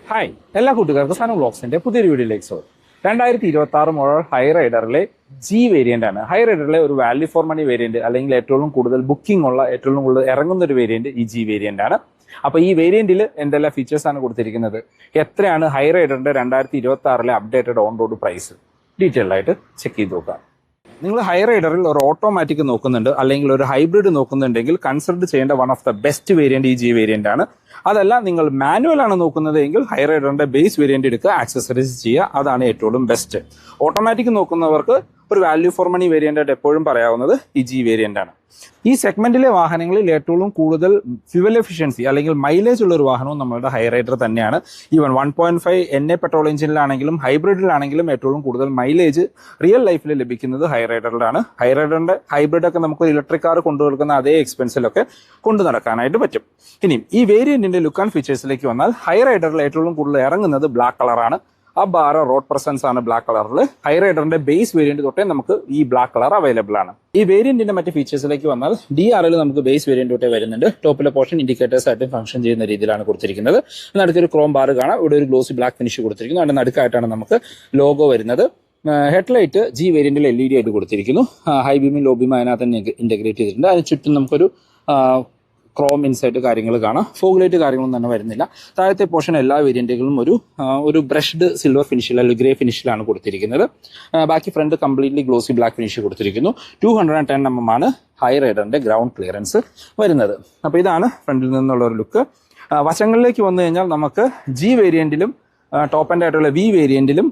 Hi എല്ലാ കൂട്ടുകാർക്കും സനു വ്ളോഗ്സിന്റെ പുതിയൊരു വീഡിയോയിലേക്ക് സ്വാഗതം. 2026 മോഡൽ ഹൈ റൈഡറിലെ ജി വേരിയന്റ് ആണ്. ഹൈ റൈഡറിലെ ഒരു വാല്യൂ ഫോർ മണി വേരിയന്റ്, അല്ലെങ്കിൽ ഏറ്റവും കൂടുതൽ ബുക്കിംഗ് ഉള്ള, ഏറ്റവും കൂടുതൽ ഇറങ്ങുന്ന ഒരു വേരിയന്റ് ഈ ജി വേരിയന്റ് ആണ്. അപ്പൊ ഈ വേരിയന്റിൽ എന്തെല്ലാം ഫീച്ചേഴ്സ് ആണ് കൊടുത്തിരിക്കുന്നത്, എത്രയാണ് ഹൈ റൈഡറിന്റെ 2026 updated on road price, detailed ആയിട്ട് ചെക്ക് ചെയ്ത് നോക്കാം. നിങ്ങൾ ഹൈ റൈഡറിൽ ഒരു ഓട്ടോമാറ്റിക് നോക്കുന്നുണ്ട്, അല്ലെങ്കിൽ ഒരു ഹൈബ്രിഡ് നോക്കുന്നുണ്ടെങ്കിൽ കൺസിഡർ ചെയ്യേണ്ട one of the best variant ഈ ജി വേരിയന്റ് ആണ്. അതല്ല, നിങ്ങൾ മാനുവൽ ആണ് നോക്കുന്നത് എങ്കിൽ ഹൈ റൈഡറിന്റെ ബേസ് വേരിയന്റ് എടുക്കുക, ആക്സസറീസ് ചെയ്യുക, അതാണ് ഏറ്റവും ബെസ്റ്റ്. ഓട്ടോമാറ്റിക് നോക്കുന്നവർക്ക് ഒരു വാല്യൂ ഫോർ മണി വേരിയന്റ് ആയിട്ട് എപ്പോഴും പറയാവുന്നത് ഈ ജി വേരിയന്റ് ആണ്. ഈ സെഗ്മെന്റിലെ വാഹനങ്ങളിൽ ഏറ്റവും കൂടുതൽ ഫ്യൂവൽ എഫിഷ്യൻസി അല്ലെങ്കിൽ മൈലേജ് ഉള്ള ഒരു വാഹനവും നമ്മളുടെ ഹൈ റൈഡർ തന്നെയാണ്. ഈവൻ 1.5 NA പെട്രോൾ എഞ്ചിനിലാണെങ്കിലും ഹൈബ്രിഡിലാണെങ്കിലും ഏറ്റവും കൂടുതൽ മൈലേജ് റിയൽ ലൈഫിൽ ലഭിക്കുന്നത് ഹൈ റൈഡറിലാണ്. ഹൈ റൈഡറിന്റെ ഹൈബ്രിഡ് ഒക്കെ നമുക്ക് ഇലക്ട്രിക് കാർ കൊണ്ടുകൊടുക്കുന്ന അതേ എക്സ്പെൻസിലൊക്കെ കൊണ്ടു നടക്കാനായിട്ട് പറ്റും. ഇനിയും ഈ വേരിയന്റിന്റെ ലുക്ക് ആൻഡ് ഫീച്ചേഴ്സിലേക്ക് വന്നാൽ, ഹൈ റൈഡറിൽ ഏറ്റവും കൂടുതൽ ഇറങ്ങുന്നത് ബ്ലാക്ക് കളറാണ്. ആ ബാർ റോഡ് പ്രസൻസ് ആണ് ബ്ലാക്ക് കളറിൽ. ഹൈ റൈഡറിന്റെ ബേസ് വേരിയന്റ് തൊട്ടേ നമുക്ക് ഈ ബ്ലാക്ക് കളർ അവൈലബിൾ ആണ്. ഈ വേരിയന്റിന്റെ മറ്റ് ഫീച്ചേഴ്സിലേക്ക് വന്നാൽ, DR നമുക്ക് ബേസ് വേരിയന്റ് തൊട്ടേ വരുന്നുണ്ട്. ടോപ്പിലെ പോർഷൻ ഇൻഡിക്കേറ്റേഴ്സ് ആയിട്ട് ഫംഗ്ഷൻ ചെയ്യുന്ന രീതിയിലാണ് കൊടുത്തിരിക്കുന്നത്. നടുക്കൊരു ക്രോം ബാർ കാണാം, ഇവിടെ ഒരു ഗ്ലോസി ബ്ലാക്ക് ഫിനിഷ് കൊടുത്തിരിക്കുന്നു. അതിന്റെ നടുക്കായിട്ടാണ് നമുക്ക് ലോഗോ വരുന്നത്. ഹെഡ്ലൈറ്റ് ജി വേരിയന്റിൽ LED ആയിട്ട് കൊടുത്തിരിക്കുന്നു. ഹൈ ബീമും ലോ ബീമും അതിനകത്ത് തന്നെ ഇന്റഗ്രേറ്റ് ചെയ്തിട്ടുണ്ട്. അതിന് ചുറ്റും നമുക്കൊരു ക്രോം ഇൻസൈറ്റ് കാര്യങ്ങൾ കാണാം. ഫോഗ് ലൈറ്റ് കാര്യങ്ങളൊന്നും തന്നെ വരുന്നില്ല. താഴത്തെ പോർഷൻ എല്ലാ വേരിയന്റുകളും ഒരു ബ്രഷ്ഡ് സിൽവർ ഫിനിഷിൽ അല്ലെങ്കിൽ ഗ്രേ ഫിനിഷിലാണ് കൊടുത്തിരിക്കുന്നത്. ബാക്കി front completely glossy black finish കൊടുത്തിരിക്കുന്നു. 210 mm ആണ് ഹൈ റൈഡറിന്റെ ഗ്രൗണ്ട് ക്ലിയറൻസ് വരുന്നത്. അപ്പോൾ ഇതാണ് ഫ്രണ്ടിൽ നിന്നുള്ള ഒരു ലുക്ക്. വശങ്ങളിലേക്ക് വന്നു കഴിഞ്ഞാൽ നമുക്ക് ജി വേരിയന്റിലും ടോപ്പ് ആൻഡ് ആയിട്ടുള്ള വി വേരിയന്റിലും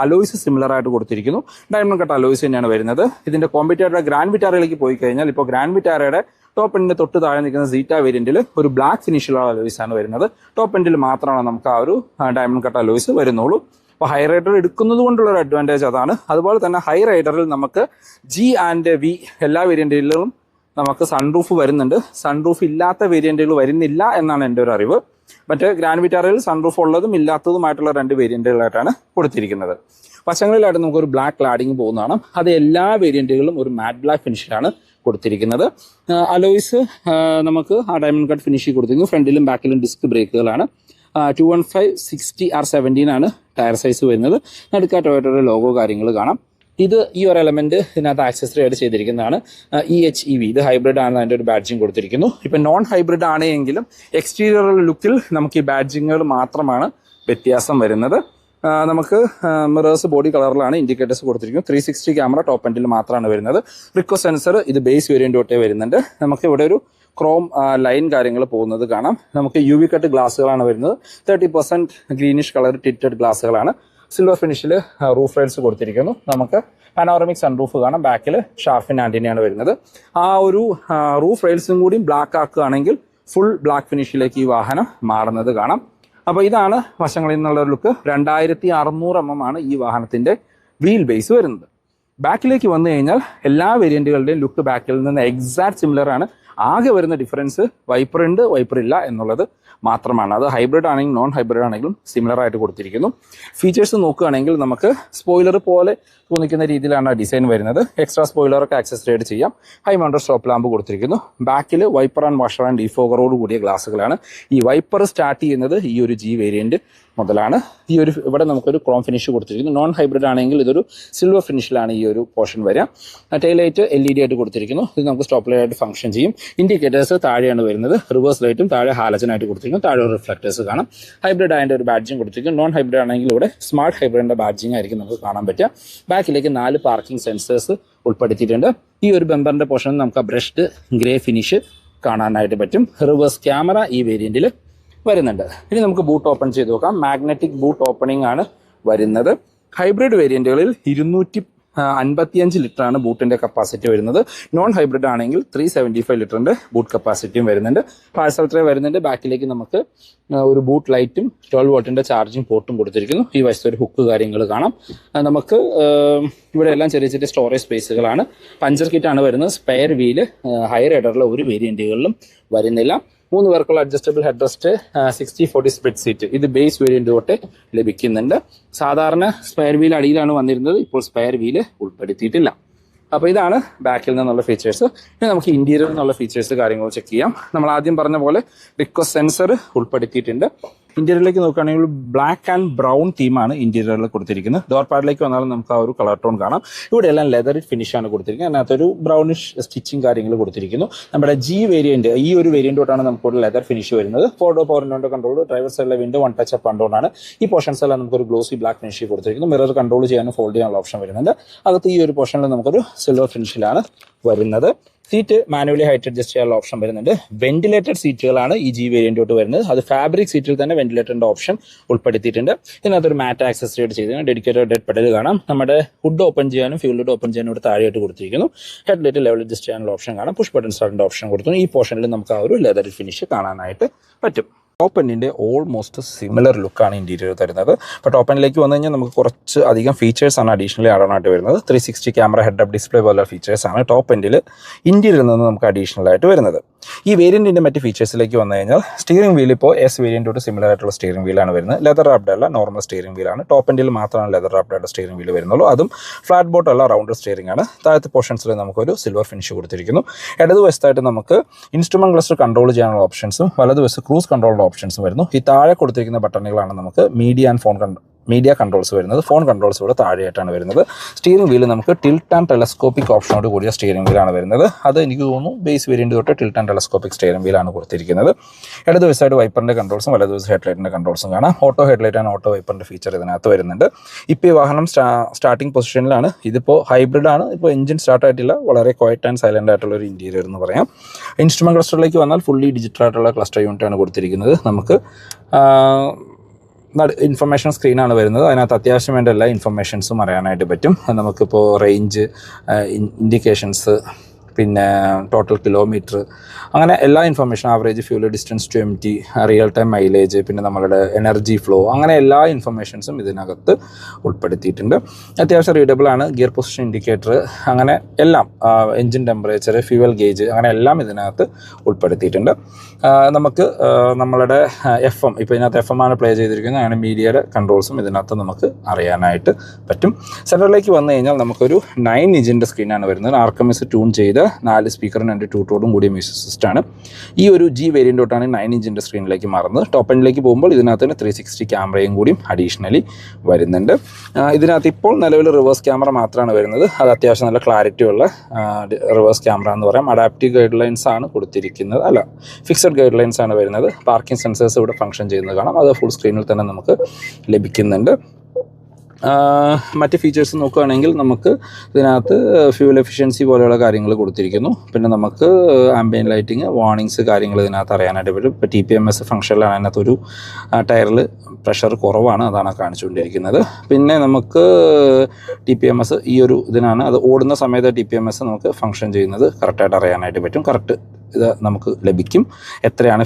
അലോയ്സ് സിമിലർ ആയിട്ട് കൊടുത്തിരിക്കുന്നു. ഡയമണ്ട് കട്ട് അലോയ്സ് തന്നെയാണ് വരുന്നത്. ഇതിന്റെ കോമ്പറ്റീറ്ററുടെ ഗ്രാൻഡ് വിറ്റാറയിലേക്ക് പോയി കഴിഞ്ഞാൽ, ഇപ്പോൾ ഗ്രാൻഡ് വിറ്റാറയുടെ ടോപ്പ് എൻഡിന് തൊട്ട് താഴെ നിൽക്കുന്ന സീറ്റ വേരിയന്റിൽ ഒരു ബ്ലാക്ക് ഫിനിഷിലുള്ള അലോയ്സ് ആണ് വരുന്നത്. ടോപ്പ് എൻഡിൽ മാത്രമാണ് നമുക്ക് ആ ഒരു ഡയമണ്ട് കട്ട് അലോയ്സ് വരുന്നുള്ളൂ. അപ്പോൾ ഹൈ റൈഡർ എടുക്കുന്നത് കൊണ്ടുള്ള ഒരു അഡ്വാൻറ്റേജ് അതാണ്. അതുപോലെ തന്നെ ഹൈ റൈഡറിൽ നമുക്ക് ജി ആൻഡ് വി എല്ലാ വേരിയന്റുകളിലും നമുക്ക് സൺറൂഫ് വരുന്നുണ്ട്. സൺറൂഫ് ഇല്ലാത്ത വേരിയന്റുകൾ വരുന്നില്ല എന്നാണ് എൻ്റെ ഒരു അറിവ്. മറ്റേ ഗ്രാൻഡ് വിറ്റാറയിൽ സൺറൂഫ് ഉള്ളതും ഇല്ലാത്തതുമായിട്ടുള്ള 2 വേരിയന്റുകളായിട്ടാണ് കൊടുത്തിരിക്കുന്നത്. വശങ്ങളിലായിട്ട് നമുക്കൊരു ബ്ലാക്ക് ക്ലാഡിങ് പോകുന്നതാണ്. അത് എല്ലാ വേരിയന്റുകളും ഒരു മാറ്റ് ബ്ലാക്ക് ഫിനിഷിലാണ് കൊടുത്തിരിക്കുന്നത്. അലോയ്സ് നമുക്ക് ആ ഡയമണ്ട് കട്ട് ഫിനിഷിൽ കൊടുത്തിരിക്കുന്നു. ഫ്രണ്ടിലും ബാക്കിലും ഡിസ്ക് ബ്രേക്കുകളാണ്. 215/60 R17 ആണ് ടയർ സൈസ് വരുന്നത്. നടുക്ക ടൊയോട്ടയുടെ ലോഗോ കാര്യങ്ങൾ കാണാം. ഇത് ഈ ഒരു എലമെന്റ് ഇതിനകത്ത് ആക്സസറി ആയിട്ട് ചെയ്തിരിക്കുന്നതാണ്. EHEV ഇത് ഹൈബ്രിഡ് ആണ്, അതിൻ്റെ ഒരു ബാഡ്ജിങ് കൊടുത്തിരിക്കുന്നു. ഇപ്പം നോൺ ഹൈബ്രിഡ് ആണെങ്കിലും എക്സ്റ്റീരിയർ ലുക്കിൽ നമുക്ക് ഈ ബാഡ്ജിങ്ങുകൾ മാത്രമാണ് വ്യത്യാസം വരുന്നത്. നമുക്ക് മിറേഴ്സ് ബോഡി കളറിലാണ് ഇൻഡിക്കേറ്റേഴ്സ് കൊടുത്തിരിക്കുന്നത്. 360 ക്യാമറ ടോപ്പ് എൻഡിൽ മാത്രമാണ് വരുന്നത്. റിക്കോ സെൻസർ ഇത് ബേസ് വേരിയന്റ് തൊട്ടേ വരുന്നുണ്ട്. നമുക്ക് ഇവിടെ ഒരു ക്രോം ലൈൻ കാര്യങ്ങൾ പോകുന്നത് കാണാം. നമുക്ക് UV കട്ട് ഗ്ലാസ്സുകളാണ് വരുന്നത്. 30% ഗ്രീനിഷ് കളർ ടിറ്റഡ് ഗ്ലാസ്സുകളാണ്. സിൽവർ ഫിനിഷിൽ റൂഫ് റൈൽസ് കൊടുത്തിരിക്കുന്നു. നമുക്ക് പാനോറമിക് സൺറൂഫ് കാണാം. ബാക്കിൽ ഷാർഫിൻ ആന്റിനയാണ് വരുന്നത്. ആ ഒരു റൂഫ് റൈൽസും കൂടി ബ്ലാക്ക് ആക്കുകയാണെങ്കിൽ ഫുൾ ബ്ലാക്ക് ഫിനിഷിലേക്ക് ഈ വാഹനം മാറുന്നത് കാണാം. അപ്പോൾ ഇതാണ് വശങ്ങളിൽ നിന്നുള്ള ഒരു ലുക്ക്. 2600 mm ആണ് ഈ വാഹനത്തിന്റെ വീൽ ബേസ് വരുന്നത്. ബാക്കിലേക്ക് വന്നു കഴിഞ്ഞാൽ എല്ലാ വേരിയന്റുകളുടെയും ലുക്ക് ബാക്കിൽ നിന്ന് എക്സാക്ട് സിമിലർ ആണ്. ആകെ വരുന്ന ഡിഫറൻസ് വൈപ്പർ ഉണ്ട്, വൈപ്പർ ഇല്ല എന്നുള്ളത് മാത്രമാണ്. അത് ഹൈബ്രിഡ് ആണെങ്കിലും നോൺ ഹൈബ്രിഡ് ആണെങ്കിലും സിമിലർ ആയിട്ട് കൊടുത്തിരിക്കുന്നു. ഫീച്ചേഴ്സ് നോക്കുകയാണെങ്കിൽ നമുക്ക് സ്പോയിലർ പോലെ തോന്നിക്കുന്ന രീതിയിലാണ് ഡിസൈൻ വരുന്നത്. എക്സ്ട്രാ സ്പോയിലറൊക്കെ ആക്സസറി ആയിട്ട് ചെയ്യാം. ഹൈ മൗണ്ടഡ് സ്റ്റോപ്പ് ലാമ്പ് കൊടുത്തിരിക്കുന്നു. ബാക്കിൽ വൈപ്പർ ആൻഡ് വാഷർ ആൻഡ് ഡിഫോഗറോട് കൂടിയ ഗ്ലാസ്സുകളാണ്. ഈ വൈപ്പർ സ്റ്റാർട്ട് ചെയ്യുന്നത് ഈ ഒരു ജി വേരിയന്റ് മുതലാണ്. ഇവിടെ നമുക്കൊരു ക്രോം ഫിനിഷ് കൊടുത്തിരിക്കുന്നു. നോൺ ഹൈബ്രിഡ് ആണെങ്കിൽ ഇതൊരു സിൽവർ ഫിനിഷിലാണ് ഈ ഒരു പോർഷൻ വരിക. ടെയിൽ ലൈറ്റ് LED ആയിട്ട് കൊടുത്തിരിക്കുന്നു. ഇത് നമുക്ക് സ്റ്റോപ്പ് ലൈറ്റ് ആയിട്ട് ഫംഗ്ഷൻ ചെയ്യും. ഇൻഡിക്കേറ്റേഴ്സ് താഴെയാണ് വരുന്നത്. റിവേഴ്സ് ലൈറ്റും താഴെ ഹാലജനായിട്ട് കൊടുത്തിരിക്കുന്നു. താഴെ റിഫ്ലക്ടേഴ്സ് കാണാം. ഹൈബ്രിഡ് അതിൻ്റെ ഒരു ബാഡ്ജിങ് കൊടുത്തിരിക്കുന്നു. നോൺ ഹൈബ്രിഡ് ആണെങ്കിൽ ഇവിടെ സ്മാർട്ട് ഹൈബ്രിഡിന്റെ ബാഡ്ജിങ് ആയിരിക്കും നമുക്ക് കാണാൻ പറ്റുക. ബാക്കിലേക്ക് 4 പാർക്കിംഗ് സെൻസേഴ്സ് ഉൾപ്പെടുത്തിയിട്ടുണ്ട്. ഈ ഒരു ബമ്പറിന്റെ പോർഷൻ നമുക്ക് ബ്രഷ്ഡ് ഗ്രേ ഫിനിഷ് കാണാനായിട്ട് പറ്റും. റിവേഴ്സ് ക്യാമറ ഈ വേരിയന്റിൽ വരുന്നുണ്ട്. ഇനി നമുക്ക് ബൂട്ട് ഓപ്പൺ ചെയ്ത് നോക്കാം. മാഗ്നറ്റിക് ബൂട്ട് ഓപ്പണിംഗ് ആണ് വരുന്നത്. ഹൈബ്രിഡ് വേരിയന്റുകളിൽ 255 ലിറ്ററാണ് ബൂട്ടിന്റെ കപ്പാസിറ്റി വരുന്നത്. നോൺ ഹൈബ്രിഡ് ആണെങ്കിൽ 375 ലിറ്ററിന്റെ ബൂട്ട് കപ്പാസിറ്റിയും വരുന്നുണ്ട്. പാഴ്സൽ ട്രേ വരുന്നുണ്ട്. ബാക്കിലേക്ക് നമുക്ക് ഒരു ബൂട്ട് ലൈറ്റും 12 വോൾട്ടിന്റെ ചാർജിങ് പോർട്ടും കൊടുത്തിരിക്കുന്നു. ഈ വശത്ത് ഒരു ഹുക്ക് കാര്യങ്ങൾ കാണാം. നമുക്ക് ഇവിടെ എല്ലാം ചെറിയ ചെറിയ സ്റ്റോറേജ് സ്പേസുകളാണ്. പഞ്ചർ കിറ്റാണ് വരുന്നത്. സ്പെയർ വീല് ഹൈ റൈഡറിലെ ഒരു വേരിയന്റുകളിലും വരുന്നില്ല. 3 പേർക്കുള്ള adjustable head rest 60/40 split seat ഇത് ബേസ് വേരിയന്റ് തൊട്ട് ലഭിക്കുന്നുണ്ട്. സാധാരണ സ്പെയർ വീൽ അടിയിലാണ് വന്നിരുന്നത്. ഇപ്പോൾ സ്പെയർ വീല് ഉൾപ്പെടുത്തിയിട്ടില്ല. അപ്പോൾ ഇതാണ് ബാക്കിൽ നിന്നുള്ള ഫീച്ചേഴ്സ്. ഇനി നമുക്ക് ഇന്റീരിയർ എന്നുള്ള ഫീച്ചേഴ്സ് കാര്യങ്ങൾ ചെക്ക് ചെയ്യാം. നമ്മൾ ആദ്യം പറഞ്ഞ പോലെ റിക്വസ്റ്റ് സെൻസർ ഉൾപ്പെടുത്തിയിട്ടുണ്ട്. ഇന്റീരിയറിലേക്ക് നോക്കുകയാണെങ്കിൽ ബ്ലാക്ക് ആൻഡ് ബ്രൗൺ തീമാണ് ഇന്റീരിയറിൽ കൊടുത്തിരിക്കുന്നത്. ഡോർ പാഡിലേക്ക് വന്നാലും നമുക്ക് ആ ഒരു കളർ ടോൺ കാണാം. ഇവിടെ എല്ലാം ലെതർ ഫിനിഷ് ആണ് കൊടുത്തിരിക്കുന്നത്. അതിനകത്തൊരു ബ്രൗണിഷ് സ്റ്റിച്ചിങ് കാര്യങ്ങൾ കൊടുത്തിരിക്കുന്നു. നമ്മുടെ ജി വേരിയന്റ്, ഈ ഒരു വേരിയന്റ് തൊട്ടാണ് നമുക്ക് ഒരു ലെതർ ഫിനിഷ് വരുന്നത്. 4 പവർ വിൻഡോ കൺട്രോൾ, ഡ്രൈവർ സൈഡിലെ window 1 touch up and down ആണ്. ഈ പോർഷൻസ് എല്ലാം നമുക്കൊരു ഗ്ലോസി ബ്ലാക്ക് ഫിനിഷ് കൊടുത്തിരിക്കുന്നു. മിറർ കൺട്രോൾ ചെയ്യാനും ഫോൾഡ് ചെയ്യാനുള്ള ഓപ്ഷൻ വരുന്നുണ്ട്. അകത്ത് ഈ ഒരു പോർഷനിൽ നമുക്കൊരു സിൽവർ ഫിനിഷിലാണ് വരുന്നത്. സീറ്റ് മാനുവലി ഹൈറ്റ് അഡ്ജസ്റ്റ് ചെയ്യാനുള്ള ഓപ്ഷൻ വരുന്നുണ്ട്. വെന്റിലേറ്റഡ് സീറ്റുകളാണ് ഈ ജി വേരിയന്റോട്ട് വരുന്നത്. അത് ഫാബ്രിക് സീറ്റിൽ തന്നെ വെന്റിലേറ്ററിന്റെ ഓപ്ഷൻ ഉൾപ്പെടുത്തിയിട്ടുണ്ട്. ഇതിനകത്തൊരു മാറ്റ് ആക്സസറി ആയിട്ട് ചെയ്തിട്ടുണ്ട്. ഡെഡിക്കേറ്റഡ് ഡെഡ് പെഡൽ കാണാം. നമ്മുടെ ഹുഡ് ഓപ്പൺ ചെയ്യാനും ഫ്യൂൽ ഹുഡ് ഓപ്പൺ ചെയ്യാനും ഇവിടെ താഴെയായിട്ട് കൊടുത്തിരിക്കുന്നു. ഹെഡ്ലൈറ്റ് ലെവൽ അഡ്ജസ്റ്റ് ചെയ്യാനുള്ള ഓപ്ഷൻ കാണാം. പുഷ് ബട്ടൺ സ്റ്റാർട്ടിന്റെ ഓപ്ഷൻ കൊടുത്തു. ഈ പോർഷനിൽ നമുക്ക് ആ ഒരു ലെതർ ഫിനിഷ് കാണാനായിട്ട് പറ്റും. ടോപ്പ് എൻഡിൻ്റെ ഓൾമോസ്റ്റ് സിമിലർ ലുക്കാണ് ഇന്റീരിയർ തരുന്നത്. അപ്പോൾ ടോപ്പ് എൻഡിലേക്ക് വന്നു കഴിഞ്ഞാൽ നമുക്ക് കുറച്ച് അധികം ഫീച്ചേഴ്സാണ് അഡീഷണലി ആഡ് ആയിട്ട് വരുന്നത്. 360 ക്യാമറ, ഹെഡ് അപ്പ് ഡിസ്പ്ലേ പോലുള്ള ഫീച്ചേഴ്സാണ് ടോപ്പ് എൻഡിൽ ഇന്റീരിയറിൽ നിന്ന് നമുക്ക് അഡീഷണൽ ആയിട്ട് വരുന്നത്. ഈ വേരിയന്റിന്റെ മറ്റ് ഫീച്ചേഴ്സിലേക്ക് വന്നു കഴിഞ്ഞാൽ സ്റ്റിയറിംഗ് വീൽ ഇപ്പോൾ എസ് വേരിയന്റോട് സിമിലർ ആയിട്ടുള്ള സ്റ്റിയറിംഗ് വീലാണ് വരുന്നത്. ലെതർ റാപ്ഡ് അല്ല, നോർമൽ സ്റ്റിയറിംഗ് വീലാണ്. ടോപ്പ് എൻഡിൽ മാത്രമാണ് ലെതർ റാപ്ഡ് ആയിട്ട് സ്റ്റിയറിംഗ് വീൽ വരുന്നുള്ളൂ. അതും ഫ്ലാറ്റ് ബോട്ട് അല്ല, റൗണ്ടർ സ്റ്റിയറിംഗ് ആണ്. താഴത്തെ പോർഷൻസിൽ നമുക്കൊരു സിൽവർ ഫിനിഷ് കൊടുത്തിരിക്കുന്നു. ഇടതുവശത്തായിട്ട് നമുക്ക് ഇൻസ്ട്രുമെന്റ് ക്ലസ്റ്റർ കൺട്രോൾ ചെയ്യാനുള്ള ഓപ്ഷൻസും വലതുവശത്ത് ക്രൂസ് കൺട്രോളിന്റെ ഓപ്ഷൻസും വരുന്നു. ഈ താഴെ കൊടുത്തിരിക്കുന്ന ബട്ടണുകളാണ് നമുക്ക് മീഡിയ കൺട്രോൾസ് വരുന്നത്. ഫോൺ കൺട്രോൾസ് ഇവിടെ താഴെയായിട്ടാണ് വരുന്നത്. സ്റ്റിയറിംഗ് വീല് നമുക്ക് ടിൽറ്റ് ആൻഡ് ടെലസ്കോപ്പിക് ഓപ്ഷനോട് കൂടിയ സ്റ്റിയറിംഗ് വീലാണ് വരുന്നത്. അത് എനിക്ക് തോന്നുന്നു ബേസ് വേരിയന്റ് തൊട്ട് ടിൽറ്റ് ആൻഡ് ടെലസ്കോപ്പിക് സ്റ്റിയറിംഗ് വീലാണ് കൊടുത്തിരിക്കുന്നത്. ഇടതുവശമായിട്ട് വൈപ്പറിന്റെ കൺട്രോൾസും വലതുവശം ഹെഡ്ലൈറ്റിന്റെ കൺട്രോൾസും കാണാം. ഓട്ടോ ഹെഡ്ലൈറ്റ് ആൻഡ് ഓട്ടോ വൈപ്പറിന്റെ ഫീച്ചർ ഇതിനകത്ത് വരുന്നുണ്ട്. ഇപ്പോൾ ഈ വാഹനം സ്റ്റാർട്ടിംഗ് പൊസിഷനിലാണ്. ഇതിപ്പോൾ ഹൈബ്രിഡ് ആണ്. ഇപ്പോൾ എഞ്ചിൻ സ്റ്റാർട്ട് ആയിട്ടില്ല. വളരെ ക്വയറ്റ് ആൻഡ് സൈലന്റ് ആയിട്ടുള്ള ഒരു ഇന്റീരിയർ എന്ന് പറയാം. ഇൻസ്ട്രുമെന്റ് ക്ലസ്റ്ററിലേക്ക് വന്നാൽ ഫുള്ളി ഡിജിറ്റൽ ആയിട്ടുള്ള ക്ലസ്റ്റർ യൂണിറ്റ് ആണ് കൊടുത്തിരിക്കുന്നത്. നമുക്ക് ഇൻഫർമേഷൻ സ്ക്രീനാണ് വരുന്നത്. അതിനകത്ത് അത്യാവശ്യം വേണ്ട എല്ലാ ഇൻഫർമേഷൻസും അറിയാനായിട്ട് പറ്റും. നമുക്കിപ്പോൾ റേഞ്ച്, ഇൻഡിക്കേഷൻസ്, പിന്നെ ടോട്ടൽ കിലോമീറ്റർ, അങ്ങനെ എല്ലാ information, average fuel distance to MT, real time mileage, പിന്നെ നമ്മളുടെ എനർജി ഫ്ലോ, അങ്ങനെ എല്ലാ ഇൻഫർമേഷൻസും ഇതിനകത്ത് ഉൾപ്പെടുത്തിയിട്ടുണ്ട്. അത്യാവശ്യം റീഡബിൾ ആണ്. ഗിയർ പൊസിഷൻ ഇൻഡിക്കേറ്റർ, അങ്ങനെ എല്ലാം, എൻജിൻ ടെമ്പറേച്ചർ, ഫ്യൂവൽ ഗേജ്, അങ്ങനെ എല്ലാം ഇതിനകത്ത് ഉൾപ്പെടുത്തിയിട്ടുണ്ട്. നമുക്ക് നമ്മളുടെ FM, ഇപ്പോൾ ഇതിനകത്ത് FM ആണ് പ്ലേ ചെയ്തിരിക്കുന്നത്. അങ്ങനെ മീഡിയയുടെ കൺട്രോൾസും ഇതിനകത്ത് നമുക്ക് അറിയാനായിട്ട് പറ്റും. സെൻറ്ററിലേക്ക് വന്നു കഴിഞ്ഞാൽ നമുക്കൊരു 9 ഇഞ്ചിൻ്റെ സ്ക്രീനാണ് വരുന്നത്. ആർക്കമിസ് ട്യൂൺ ചെയ്ത് 4 സ്പീക്കറും 2 ട്യൂട്ടോടും കൂടിയ മ്യൂസിക് സിസ്റ്റമാണ്. ഈ ഒരു ജി വേരിയന്റോട്ടാണ് 9 ഇഞ്ചിൻ്റെ സ്ക്രീനിലേക്ക് മാറുന്നത്. ടോപ്പ് എൻഡിലേക്ക് പോകുമ്പോൾ ഇതിനകത്ത് 360 ക്യാമറയും കൂടിയും അഡീഷണലി വരുന്നുണ്ട്. ഇതിനകത്ത് ഇപ്പോൾ നിലവിൽ റിവേഴ്സ് ക്യാമറ മാത്രമാണ് വരുന്നത്. അത് അത്യാവശ്യം നല്ല ക്ലാരിറ്റി ഉള്ള റിവേഴ്സ് ക്യാമറ എന്ന് പറയാം. അഡാപ്റ്റീവ് ഗൈഡ് ലൈൻസ് ആണ് കൊടുത്തിരിക്കുന്നത്, അല്ല ഫിക്സഡ് ഗൈഡ് ലൈൻസ് ആണ് വരുന്നത്. പാർക്കിംഗ് സെൻസേഴ്സ് ഇവിടെ ഫംഗ്ഷൻ ചെയ്യുന്നത് കാണാം. അത് ഫുൾ സ്ക്രീനിൽ തന്നെ നമുക്ക് ലഭിക്കുന്നുണ്ട്. മറ്റ് ഫീച്ചേഴ്സ് നോക്കുകയാണെങ്കിൽ നമുക്ക് ഇതിനകത്ത് ഫ്യൂൽ എഫിഷ്യൻസി പോലെയുള്ള കാര്യങ്ങൾ കൊടുത്തിരിക്കുന്നു. പിന്നെ നമുക്ക് ആംബിയൻ ലൈറ്റിങ്, വാർണിങ്സ് കാര്യങ്ങൾ ഇതിനകത്ത് അറിയാനായിട്ട് പറ്റും. ഇപ്പോൾ TPMS ഫംഗ്ഷനിലാണ്. അതിനകത്തൊരു ടയറിൽ പ്രഷർ കുറവാണ്, അതാണ് കാണിച്ചുകൊണ്ടിരിക്കുന്നത്. പിന്നെ നമുക്ക് TPMS ഈ ഒരു ഇതിനാണ്, അത് ഓടുന്ന സമയത്ത് TPMS നമുക്ക് ഫംഗ്ഷൻ ചെയ്യുന്നത് കറക്റ്റായിട്ട് അറിയാനായിട്ട് പറ്റും. കറക്റ്റ് ഇത് നമുക്ക് ലഭിക്കും, എത്രയാണ്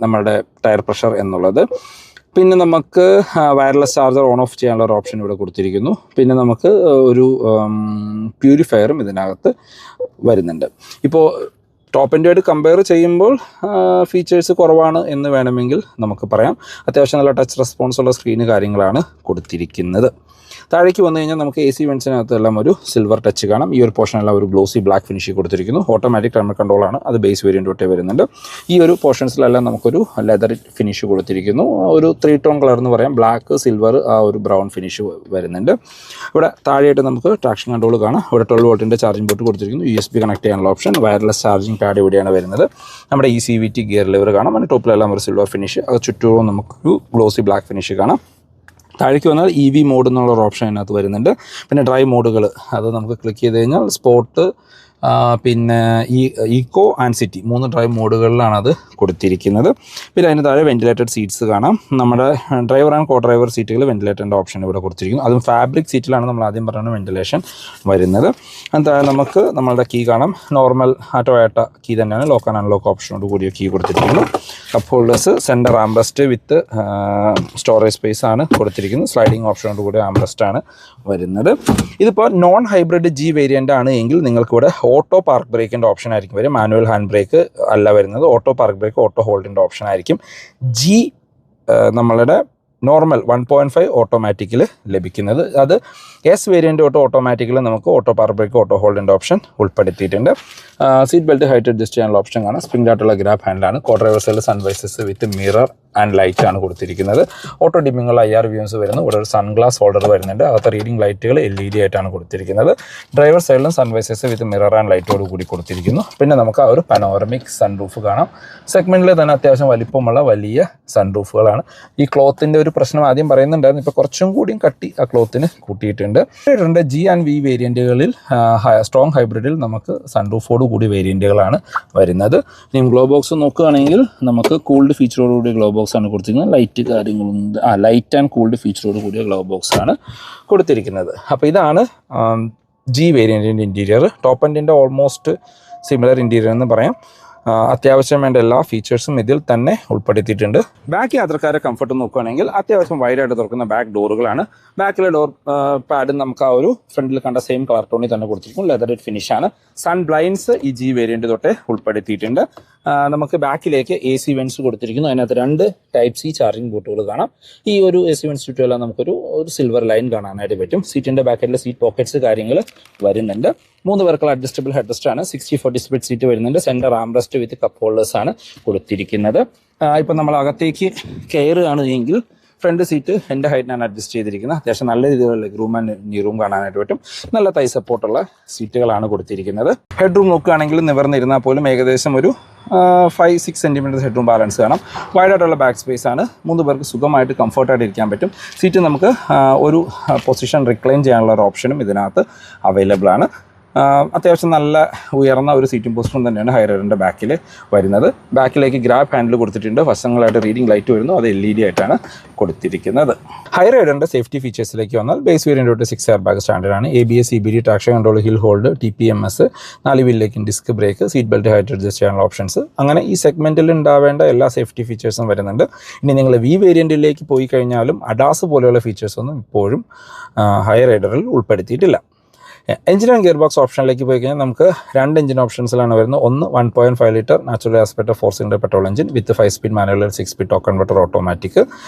നമ്മളുടെ ടയർ പ്രഷർ എന്നുള്ളത്. പിന്നെ നമുക്ക് വയർലെസ് ചാർജർ ഓൺ ഓഫ് ചെയ്യാനുള്ള ഒരു ഓപ്ഷൻ ഇവിടെ കൊടുത്തിരിക്കുന്നു. പിന്നെ നമുക്ക് ഒരു പ്യൂരിഫയറും ഇതിനകത്ത് വരുന്നുണ്ട്. ഇപ്പോൾ ടോപ്പ് എൻഡുമായിട്ട് കമ്പയർ ചെയ്യുമ്പോൾ ഫീച്ചേഴ്സ് കുറവാണ് എന്ന് വേണമെങ്കിൽ നമുക്ക് പറയാം. അത്യാവശ്യം നല്ല ടച്ച് റെസ്പോൺസ് ഉള്ള സ്ക്രീന് കാര്യങ്ങളാണ് കൊടുത്തിരിക്കുന്നത്. താഴേക്ക് വന്നു കഴിഞ്ഞാൽ നമുക്ക് AC വെൻസിനകത്തെല്ലാം ഒരു സിൽവർ ടച്ച് കാണാം. ഈ ഒരു പോർഷനെല്ലാം ഒരു ഗ്ലോസി ബ്ലാക്ക് ഫിനിഷ് കൊടുത്തിരിക്കുന്നു. ഓട്ടോമാറ്റിക് ക്ലൈമറ്റ് കൺട്രോളാണ്, അത് ബേസ് വേരിയൻ്റ് തൊട്ടേ വരുന്നുണ്ട്. ഈ ഒരു പോർഷൻസിലെല്ലാം നമുക്കൊരു ലെതർ ഫിനിഷ് കൊടുത്തിരിക്കുന്നു. ഒരു 3 ടോൺ കളർ എന്ന് പറയാം. ബ്ലാക്ക്, സിൽവർ, ആ ഒരു ബ്രൗൺ ഫിനിഷ് വരുന്നുണ്ട്. ഇവിടെ താഴെയായിട്ട് നമുക്ക് ട്രാക്ഷൻ കൺട്രോൾ കാണാം. ഇവിടെ 12 വോൾട്ടിൻ്റെ ചാർജിംഗ് പോർട്ട് കൊടുത്തിരിക്കുന്നു. USB കണക്ട് ചെയ്യാനുള്ള ഓപ്ഷൻ, വയർലെസ് ചാർജിംഗ് പാഡ് ഇവിടെയാണ് വരുന്നത്. നമ്മുടെ ECVT ഗിയർ ലിവർ കാണാം. അതിൻ്റെ ടോപ്പിലെല്ലാം ഒരു സിൽവർ ഫിനിഷ്, അത് ചുറ്റും നമുക്കൊരു ഗ്ലോസി ബ്ലാക്ക് ഫിനിഷ് കാണാം. താഴേക്ക് വന്നാൽ EV മോഡ് എന്നുള്ളൊരു ഓപ്ഷൻ അതിനകത്ത് വരുന്നുണ്ട്. പിന്നെ ഡ്രൈവ് മോഡുകൾ, അത് നമുക്ക് ക്ലിക്ക് ചെയ്ത് കഴിഞ്ഞാൽ സ്പോർട്ട്, പിന്നെ ഈക്കോ ആൻഡ് സിറ്റി, 3 ഡ്രൈവ് മോഡുകളിലാണ് അത് കൊടുത്തിരിക്കുന്നത്. പിന്നെ അതിന് താഴെ വെന്റിലേറ്റഡ് സീറ്റ്സ് കാണാം. നമ്മുടെ ഡ്രൈവർ ആൻഡ് കോ ഡ്രൈവർ സീറ്റുകൾ വെന്റിലേറ്ററിൻ്റെ ഓപ്ഷൻ ഇവിടെ കൊടുത്തിരിക്കുന്നു. അതും ഫാബ്രിക് സീറ്റിലാണ് നമ്മൾ ആദ്യം പറഞ്ഞ വെന്റിലേഷൻ വരുന്നത്. അതിന് താഴെ നമുക്ക് നമ്മളുടെ കീ കാണാം. നോർമൽ ടൊയോട്ട കീ തന്നെയാണ്, ലോക്ക് ആൻഡ് അൺലോക്ക് ഓപ്ഷനോട് കൂടിയ കീ കൊടുത്തിരിക്കുന്നു. കപ്പ് ഹോൾഡേഴ്സ്, സെൻറ്റർ ആംബ്രസ്റ്റ് വിത്ത് സ്റ്റോറേജ് സ്പേസ് ആണ് കൊടുത്തിരിക്കുന്നത്. സ്ലൈഡിങ് ഓപ്ഷനോട് കൂടിയ ആംബ്രസ്റ്റ് ആണ് വരുന്നത്. ഇതിപ്പോൾ നോൺ ഹൈബ്രിഡ് ജി വേരിയൻ്റ് ആണ് എങ്കിൽ നിങ്ങൾക്കിവിടെ ഓട്ടോ പാർക്ക് ബ്രേക്കിൻ്റെ ഓപ്ഷൻ ആയിരിക്കും വരും. മാനുവൽ ഹാൻഡ് ബ്രേക്ക് അല്ല വരുന്നത്. ഓട്ടോ പാർക്ക് ബ്രേക്ക്, ഓട്ടോ ഹോൾഡിൻ്റെ ഓപ്ഷൻ ആയിരിക്കും. ജി നമ്മളുടെ നോർമൽ 1.5 ഓട്ടോമാറ്റിക്കിൽ ലഭിക്കുന്നത്. അത് S വേരിയൻ്റ് തൊട്ട് ഓട്ടോമാറ്റിക്കിൽ നമുക്ക് ഓട്ടോ പാർക്ക് ബ്രേക്ക്, ഓട്ടോ ഹോൾഡിൻ്റെ ഓപ്ഷൻ ഉൾപ്പെടുത്തിയിട്ടുണ്ട്. സീറ്റ് ബെൽറ്റ് ഹൈറ്റ് അഡ്ജസ്റ്റ് ചെയ്യാനുള്ള ഓപ്ഷൻ കാണാം. സ്പ്രിംഗ് ആയിട്ടുള്ള ഗ്രാബ് ഹാൻഡിലാണ്. കോ ഡ്രൈവർ സൈഡിൽ sun visors with mirror and light ആണ് കൊടുത്തിരിക്കുന്നത്. ഓട്ടോ ഡിമ്മിങ്ങുള്ള IR വ്യൂസ് വരുന്നു. ഇവിടെ ഒരു സൺഗ്ലാസ് ഹോൾഡർ വരുന്നുണ്ട്. അകത്ത് റീഡിംഗ് ലൈറ്റുകൾ LED ആയിട്ടാണ് കൊടുത്തിരിക്കുന്നത്. ഡ്രൈവർ സൈഡിലും സൺവൈസസ് വിത്ത് മിറർ ആൻഡ് ലൈറ്റോട് കൂടി കൊടുത്തിരിക്കുന്നു. പിന്നെ നമുക്ക് ആ ഒരു പനോറമിക് സൺറൂഫ് കാണാം. സെഗ്മെന്റിൽ തന്നെ അത്യാവശ്യം വലിപ്പമുള്ള വലിയ സൺറൂഫുകളാണ്. ഈ ക്ലോത്തിന്റെ ഒരു പ്രശ്നം ആദ്യം പറയുന്നുണ്ടായിരുന്നു. ഇപ്പോൾ കുറച്ചും കൂടിയും കട്ടി ആ ക്ലോത്തിന് കൂട്ടിയിട്ടുണ്ട്. G and V വേരിയന്റുകളിൽ സ്ട്രോങ് ഹൈബ്രിഡിൽ നമുക്ക് സൺറൂഫോട് കൂടി വേരിയന്റുകളാണ് വരുന്നത്. ഇനി ഗ്ലോ ബോക്സ് നോക്കുകയാണെങ്കിൽ നമുക്ക് കൂൾഡ് ഫീച്ചറോടുകൂടി ഗ്ലോ ബോക്സ് ആണ് കൊടുത്തിരിക്കുന്നത്. ലൈറ്റ് കാര്യങ്ങളുണ്ട്. ലൈറ്റ് ആൻഡ് കൂൾഡ് ഫീച്ചറോട് കൂടിയ ഗ്ലോ ബോക്സ് ആണ് കൊടുത്തിരിക്കുന്നത്. അപ്പോൾ ഇതാണ് G വേരിയന്റിൻ്റെ ഇൻറ്റീരിയർ. ടോപ്പ് എൻഡിൻ്റെ ഓൾമോസ്റ്റ് സിമിലർ ഇൻറ്റീരിയർ എന്ന് പറയാം. അത്യാവശ്യം വേണ്ട എല്ലാ ഫീച്ചേഴ്സും ഇതിൽ തന്നെ ഉൾപ്പെടുത്തിയിട്ടുണ്ട്. ബാക്ക് യാത്രക്കാരെ കംഫർട്ട് നോക്കുകയാണെങ്കിൽ അത്യാവശ്യം വൈഡായിട്ട് തുറക്കുന്ന ബാക്ക് ഡോറുകളാണ്. ബാക്കിലെ ഡോർ പാഡ് നമുക്ക് ആ ഒരു ഫ്രണ്ടിൽ കണ്ട സെയിം കളർ ടോണിൽ തന്നെ കൊടുത്തിരിക്കും. ലെതർ ഫിനിഷാണ്. സൺ ബ്ലൈൻഡ്സ് ഈ G വേരിയന്റ് തൊട്ടേ ഉൾപ്പെടുത്തിയിട്ടുണ്ട്. നമുക്ക് ബാക്കിലേക്ക് AC വെൻസ് കൊടുത്തിരിക്കുന്നു. അതിനകത്ത് 2 Type C ചാർജിങ് പോർട്ടുകൾ കാണാം. ഈ ഒരു AC വെൻസ് ചുറ്റുമെല്ലാം നമുക്കൊരു സിൽവർ ലൈൻ കാണാനായിട്ട് പറ്റും. സീറ്റിന്റെ ബാക്കിലെ സീറ്റ് പോക്കറ്റ്സ് കാര്യങ്ങൾ വരുന്നുണ്ട്. 3 പേർക്കുള്ള അഡ്ജസ്റ്റബിൾ ഹെഡ് റെസ്റ്റ് ആണ്. 60/40 സ്പ്ലിറ്റ് സീറ്റ് വരുന്നുണ്ട്. സെന്റർ ആംറെസ്റ്റ് വിത്ത് കപ്പ് ഹോൾഡേഴ്സ് ആണ് കൊടുത്തിരിക്കുന്നത്. ഇപ്പം നമ്മൾ അകത്തേക്ക് കയറുകയാണ് എങ്കിൽ ഫ്രണ്ട് സീറ്റ് എൻ്റെ ഹൈറ്റിനാണ് അഡ്ജസ്റ്റ് ചെയ്തിരിക്കുന്നത്. അത്യാവശ്യം നല്ല രീതിയിലുള്ള ലെഗ് റൂം ആൻഡ് നീ റൂം കാണാനായിട്ട് പറ്റും. നല്ല തൈ സപ്പോർട്ടുള്ള സീറ്റുകളാണ് കൊടുത്തിരിക്കുന്നത്. ഹെഡ് റൂം നോക്കുകയാണെങ്കിൽ നിവർന്നിരുന്നാൽ പോലും ഏകദേശം ഒരു 5-6 സെൻറ്റിമീറ്റർ ഹെഡ് റൂം ബാലൻസ് കാണാം. വൈഡായിട്ടുള്ള ബാക്ക് സ്പേസ് ആണ്. 3 പേർക്ക് സുഖമായിട്ട് കംഫർട്ടായിട്ട് ഇരിക്കാൻ പറ്റും. സീറ്റ് നമുക്ക് ഒരു പൊസിഷൻ റിക്ലൈൻ ചെയ്യാനുള്ള ഒരു ഓപ്ഷനും ഇതിനകത്ത് അവൈലബിൾ ആണ്. അത്യാവശ്യം നല്ല ഉയർന്ന ഒരു സീറ്റിംഗ് പോസ്റ്ററും തന്നെയാണ് ഹൈറൈഡറിൻ്റെ ബാക്കിൽ വരുന്നത്. ബാക്കിലേക്ക് ഗ്രാബ് ഹാൻഡിൽ കൊടുത്തിട്ടുണ്ട്. വശങ്ങളായിട്ട് റീഡിംഗ് ലൈറ്റ് വരുന്നു. അത് LED ആയിട്ടാണ് കൊടുത്തിരിക്കുന്നത്. ഹൈറൈഡറിൻ്റെ സേഫ്റ്റി ഫീച്ചേഴ്സിലേക്ക് വന്നാൽ ബേസ് വേരിയൻ്റ് തൊട്ട് 6 എയർ ബാഗ് സ്റ്റാൻഡേർഡാണ്. ABS, EBD, traction control, hill hold, TPMS, 4 വീലിലേക്ക് disc brake, seat belt height adjust ചെയ്യാനുള്ള ഓപ്ഷൻസ്, അങ്ങനെ ഈ സെഗ്മെൻറ്റിൽ ഉണ്ടാവേണ്ട എല്ലാ സേഫ്റ്റി ഫീച്ചേഴ്സും വരുന്നുണ്ട്. ഇനി നിങ്ങൾ V വേരിയൻറ്റിലേക്ക് പോയി കഴിഞ്ഞാലും ADAS പോലെയുള്ള ഫീച്ചേഴ്സൊന്നും ഇപ്പോഴും ഹൈറൈഡറിൽ ഉൾപ്പെടുത്തിയിട്ടില്ല. എഞ്ചിൻ ആൻഡ് ഗിയർ ബോക്സ് ഓപ്ഷനിലേക്ക് പോയി കഴിഞ്ഞാൽ നമുക്ക് 2 എഞ്ചിൻ ഓപ്ഷൻസിലാണ് വരുന്നത്. ഒന്ന് 1.5 litre natural aspect 4 cylinder petrol engine with 5 speed manual 6 speed torque converter automatic,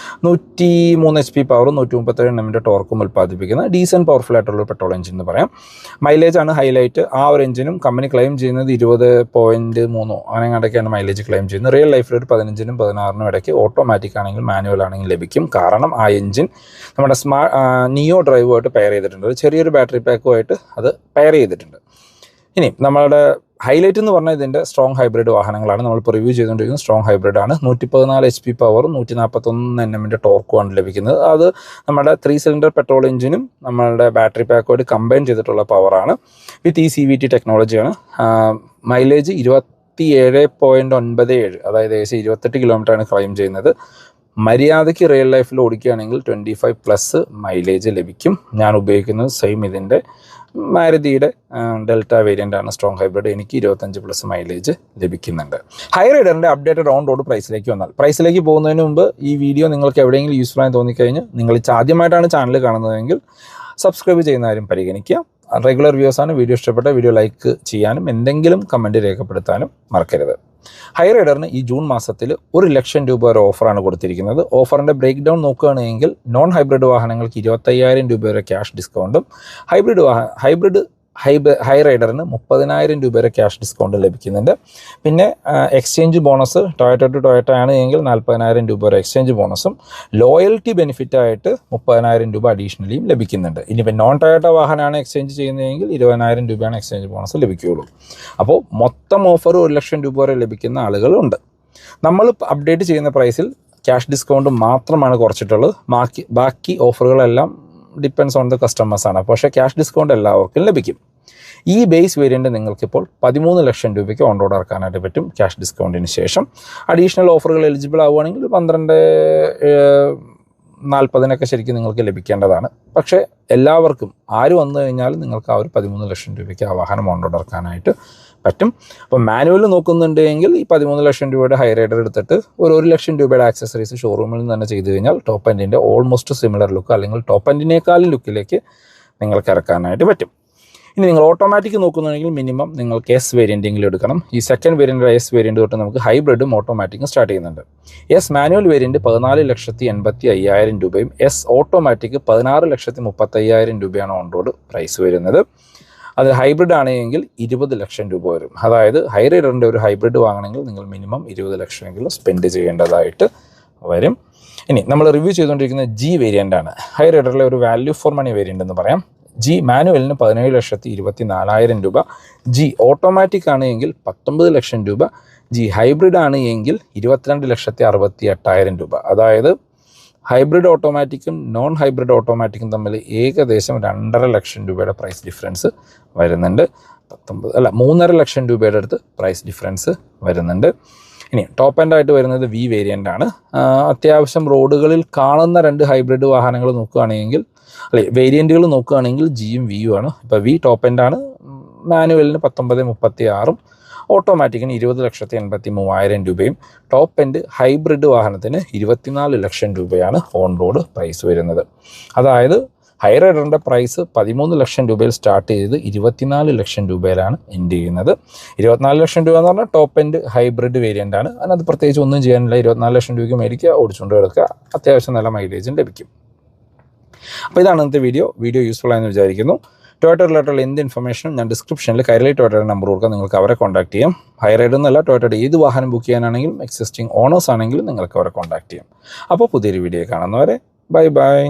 103 HP പവറും 137 Nm ടോർക്കും ഉൽപ്പാദിപ്പിക്കുന്ന ഡീസൻറ്റ് പവർഫുൾ ആയിട്ടുള്ള പെട്രോൾ എഞ്ചിൻ എന്ന് പറയാം. മൈലേജ് ആണ് ഹൈലൈറ്റ്. ആ ഒരു എഞ്ചിനും കമ്പനി ക്ലെയിം ചെയ്യുന്നത് 20.3 അങ്ങനെ കണ്ടൊക്കെയാണ് മൈലേജ് ക്ലെയിം ചെയ്യുന്നത്. റിയൽ ലൈഫിൽ ഒരു 15നും 16നും ഇടയ്ക്ക് ഓട്ടോമാറ്റിക് ആണെങ്കിൽ മാനുവൽ ആണെങ്കിൽ ലഭിക്കും. കാരണം ആ എഞ്ചിൻ നമ്മുടെ നിയോ ഡ്രൈവുമായിട്ട് പെയർ ചെയ്തിട്ടുണ്ട്. ചെറിയൊരു ബാറ്ററി പാക്കുമായിട്ട് അത് പെയർ ചെയ്തിട്ടുണ്ട്. ഇനി നമ്മളുടെ ഹൈലൈറ്റ് എന്ന് പറഞ്ഞാൽ ഇതിൻ്റെ സ്ട്രോങ് ഹൈബ്രിഡ് വാഹനങ്ങളാണ്. നമ്മളിപ്പോൾ റിവ്യൂ ചെയ്തുകൊണ്ടിരിക്കുന്നത് സ്ട്രോങ് ഹൈബ്രിഡ് ആണ്. 114 HP പവറും 141 Nm ടോർക്കുമാണ് ലഭിക്കുന്നത്. അത് നമ്മുടെ 3 സിലിണ്ടർ പെട്രോൾ എഞ്ചിനും നമ്മളുടെ ബാറ്ററി പാക്കുമായിട്ട് കമ്പൈൻ ചെയ്തിട്ടുള്ള പവറാണ്. വിത്ത് ഈ CVT ടെക്നോളജിയാണ്. മൈലേജ് 27.97, അതായത് ഏകദേശം 28 കിലോമീറ്ററാണ് ക്ലൈം ചെയ്യുന്നത്. മര്യാദയ്ക്ക് റിയൽ ലൈഫിൽ ഓടിക്കുകയാണെങ്കിൽ 25+ മൈലേജ് ലഭിക്കും. ഞാൻ ഉപയോഗിക്കുന്നത് സെയിം ഇതിൻ്റെ മാരുതിയുടെ ഡെൽറ്റ വേരിയൻ്റ് ആണ് സ്ട്രോങ് ഹൈബ്രിഡ്. എനിക്ക് 25+ മൈലേജ് ലഭിക്കുന്നുണ്ട്. ഹൈറൈഡറിൻ്റെ അപ്ഡേറ്റഡ് ഓൺ റോഡ് പ്രൈസിലേക്ക് വന്നാൽ, പ്രൈസിലേക്ക് പോകുന്നതിന് മുമ്പ് ഈ വീഡിയോ നിങ്ങൾക്ക് എവിടെയെങ്കിലും യൂസ്ഫുൾ ആയി തോന്നിക്കഴിഞ്ഞ് നിങ്ങൾ ആദ്യമായിട്ടാണ് ചാനൽ കാണുന്നതെങ്കിൽ സബ്സ്ക്രൈബ് ചെയ്യുന്ന കാര്യം പരിഗണിക്കുക. റെഗുലർ വ്യൂസാണ്. വീഡിയോ ഇഷ്ടപ്പെട്ട വീഡിയോ ലൈക്ക് ചെയ്യാനും എന്തെങ്കിലും കമൻറ്റ് രേഖപ്പെടുത്താനും മറക്കരുത്. ഹൈറൈഡറിന് ഈ ജൂൺ മാസത്തിൽ 1 ലക്ഷം രൂപ വരെ ഓഫറാണ് കൊടുത്തിരിക്കുന്നത്. ഓഫറിൻ്റെ ബ്രേക്ക് ഡൗൺ നോക്കുകയാണെങ്കിൽ നോൺ ഹൈബ്രിഡ് വാഹനങ്ങൾക്ക് 25,000 രൂപ വരെ ക്യാഷ് ഡിസ്കൗണ്ടും ഹൈബ്രിഡ് ഹൈറൈഡറിന് 30,000 രൂപ വരെ ക്യാഷ് ഡിസ്കൗണ്ട് ലഭിക്കുന്നുണ്ട്. പിന്നെ exchange bonus Toyota to Toyota ആണ് എങ്കിൽ 40,000 രൂപ വരെ എക്സ്ചേഞ്ച് ബോണസും ലോയൽറ്റി ബെനിഫിറ്റായിട്ട് 30,000 രൂപ അഡീഷണലിയും ലഭിക്കുന്നുണ്ട്. ഇനിയിപ്പോൾ നോൺ ടൊയോട്ട വാഹനമാണ് എക്സ്ചേഞ്ച് ചെയ്യുന്നതെങ്കിൽ 20,000 രൂപയാണ് എക്സ്ചേഞ്ച് ബോണസ് ലഭിക്കുകയുള്ളൂ. അപ്പോൾ മൊത്തം ഓഫർ 1 ലക്ഷം രൂപ വരെ ലഭിക്കുന്ന ആളുകളുണ്ട്. നമ്മൾ അപ്ഡേറ്റ് ചെയ്യുന്ന പ്രൈസിൽ ക്യാഷ് ഡിസ്കൗണ്ട് മാത്രമാണ് കുറച്ചിട്ടുള്ളത്. ബാക്കി ഓഫറുകളെല്ലാം ഡിപ്പെൻസ് ഓൺ ദ കസ്റ്റമേഴ്സാണ്. പക്ഷേ ക്യാഷ് ഡിസ്കൗണ്ട് എല്ലാവർക്കും ലഭിക്കും. ഈ ബേസ് വേരിയൻറ്റ് നിങ്ങൾക്കിപ്പോൾ 13 ലക്ഷം രൂപയ്ക്ക് ഓൺ റോഡ് ഇറക്കാനായിട്ട് പറ്റും ക്യാഷ് ഡിസ്കൗണ്ടിന് ശേഷം. അഡീഷണൽ ഓഫറുകൾ എലിജിബിൾ ആവുകയാണെങ്കിൽ 12.40 ശരിക്കും നിങ്ങൾക്ക് ലഭിക്കേണ്ടതാണ്. പക്ഷേ എല്ലാവർക്കും ആര് വന്നു കഴിഞ്ഞാലും നിങ്ങൾക്ക് ആ ഒരു 13 ലക്ഷം രൂപയ്ക്ക് ആ വാഹനം ഓൺ റോഡ് ഇറക്കാനായിട്ട് പറ്റും. അപ്പോൾ മാനുവൽ നോക്കുന്നുണ്ടെങ്കിൽ ഈ 13 ലക്ഷം രൂപയുടെ ഹൈറൈഡർ എടുത്തിട്ട് ഒരു 1 ലക്ഷം രൂപയുടെ ആക്സസറീസ് ഷോറൂമിൽ നിന്ന് തന്നെ ചെയ്ത് കഴിഞ്ഞാൽ ടോപ്പ് എൻഡിൻ്റെ ഓൾമോസ്റ്റ് സിമിലർ ലുക്ക് അല്ലെങ്കിൽ ടോപ്പ് എൻഡിനേക്കാളും ലുക്കിലേക്ക് നിങ്ങൾക്ക് ഇറക്കാനായിട്ട് പറ്റും. ഇനി നിങ്ങൾ ഓട്ടോമാറ്റിക് നോക്കുന്നുണ്ടെങ്കിൽ മിനിമം നിങ്ങൾക്ക് S വേരിയൻറ്റെങ്കിലും എടുക്കണം. ഈ സെക്കൻഡ് വേരിയൻ്റ് S വേരിയൻറ്റ് തൊട്ട് നമുക്ക് ഹൈബ്രിഡും ഓട്ടോമാറ്റിക്കും സ്റ്റാർട്ട് ചെയ്യുന്നുണ്ട്. S മാനുവൽ വേരിയൻറ്റ് 14,85,000 രൂപയും S ഓട്ടോമാറ്റിക് 16,35,000 രൂപയാണ് ഓൺ റോഡ് പ്രൈസ് വരുന്നത്. അത് ഹൈബ്രിഡ് ആണെങ്കിൽ 20 ലക്ഷം രൂപ വരും. അതായത് ഹൈ റൈഡറിൻ്റെ ഒരു ഹൈബ്രിഡ് വാങ്ങണമെങ്കിൽ നിങ്ങൾ മിനിമം 20 ലക്ഷമെങ്കിലും സ്പെൻഡ് ചെയ്യേണ്ടതായിട്ട് വരും. ഇനി നമ്മൾ റിവ്യൂ ചെയ്തുകൊണ്ടിരിക്കുന്ന ജി വേരിയൻ്റ് ആണ്. ഹൈ റൈഡറിലെ ഒരു വാല്യൂ ഫോർ മണി വേരിയൻ്റ് എന്ന് പറയാം. ജി മാനുവലിന് 17,24,000 രൂപ, ജി ഓട്ടോമാറ്റിക് ആണ് എങ്കിൽ 19 ലക്ഷം രൂപ, ജി ഹൈബ്രിഡ് ആണ് എങ്കിൽ 22,68,000 രൂപ. അതായത് ഹൈബ്രിഡ് ഓട്ടോമാറ്റിക്കും നോൺ ഹൈബ്രിഡ് ഓട്ടോമാറ്റിക്കും തമ്മിൽ ഏകദേശം 2.5 ലക്ഷം രൂപയുടെ പ്രൈസ് ഡിഫറൻസ് വരുന്നുണ്ട്. 3.5 ലക്ഷം രൂപയുടെ അടുത്ത് പ്രൈസ് ഡിഫറൻസ് വരുന്നുണ്ട്. ഇനി ടോപ്പ് എൻഡ് ആയിട്ട് വരുന്നത് വി വേരിയൻ്റ് ആണ്. അത്യാവശ്യം റോഡുകളിൽ കാണുന്ന 2 ഹൈബ്രിഡ് വാഹനങ്ങൾ നോക്കുകയാണെങ്കിൽ വേരിയൻറ്റുകൾ നോക്കുകയാണെങ്കിൽ ജിയും വിയും ആണ്. ഇപ്പോൾ വി ടോപ്പ് എൻഡ് ആണ്. മാനുവലിന് 19,36,000, ഓട്ടോമാറ്റിക്കിന് 20,83,000 രൂപയും, ടോപ്പ് എൻഡ് ഹൈബ്രിഡ് വാഹനത്തിന് 24 ലക്ഷം രൂപയാണ് ഓൺ റോഡ് പ്രൈസ് വരുന്നത്. അതായത് ഹൈ റൈഡറിൻ്റെ പ്രൈസ് 13 ലക്ഷം രൂപയിൽ സ്റ്റാർട്ട് ചെയ്ത് 24 ലക്ഷം രൂപയിലാണ് എൻഡ് ചെയ്യുന്നത്. 24 ലക്ഷം രൂപ എന്ന് പറഞ്ഞാൽ ടോപ്പ് എൻഡ് ഹൈബ്രിഡ് വേരിയൻ്റ് ആണ്. അതിനകത്ത് പ്രത്യേകിച്ച് ഒന്നും ചെയ്യാനില്ല. 24 ലക്ഷം രൂപയ്ക്ക് മേടിക്കുക, ഓടിച്ചുകൊണ്ട് കിടക്കുക, അത്യാവശ്യം നല്ല മൈലേജും ലഭിക്കും. അപ്പോൾ ഇതാണ് ഇന്നത്തെ വീഡിയോ യൂസ്ഫുൾ ആയെന്ന് വിചാരിക്കുന്നു. ടൊയോട്ട റിലേറ്റഡ് എന്ത് ഇൻഫർമേഷനും ഞാൻ ഡിസ്ക്രിപ്ഷനിൽ കൈരളി ടൊയോട്ടയുടെ നമ്പർ കൊടുക്കാം, നിങ്ങൾക്ക് അവരെ കോൺടാക്ട് ചെയ്യാം. ഹൈ റൈഡ് എന്നല്ല, ടൊയോട്ടയുടെ ഏത് വാഹനം ബുക്ക് ചെയ്യാനാണെങ്കിലും എക്സിസ്റ്റിംഗ് ഓണേഴ്സ് ആണെങ്കിലും നിങ്ങൾക്ക് അവരെ കോൺടാക്ട് ചെയ്യാം. അപ്പോൾ പുതിയൊരു വീഡിയോ കാണുന്നവരെ ബൈ ബൈ.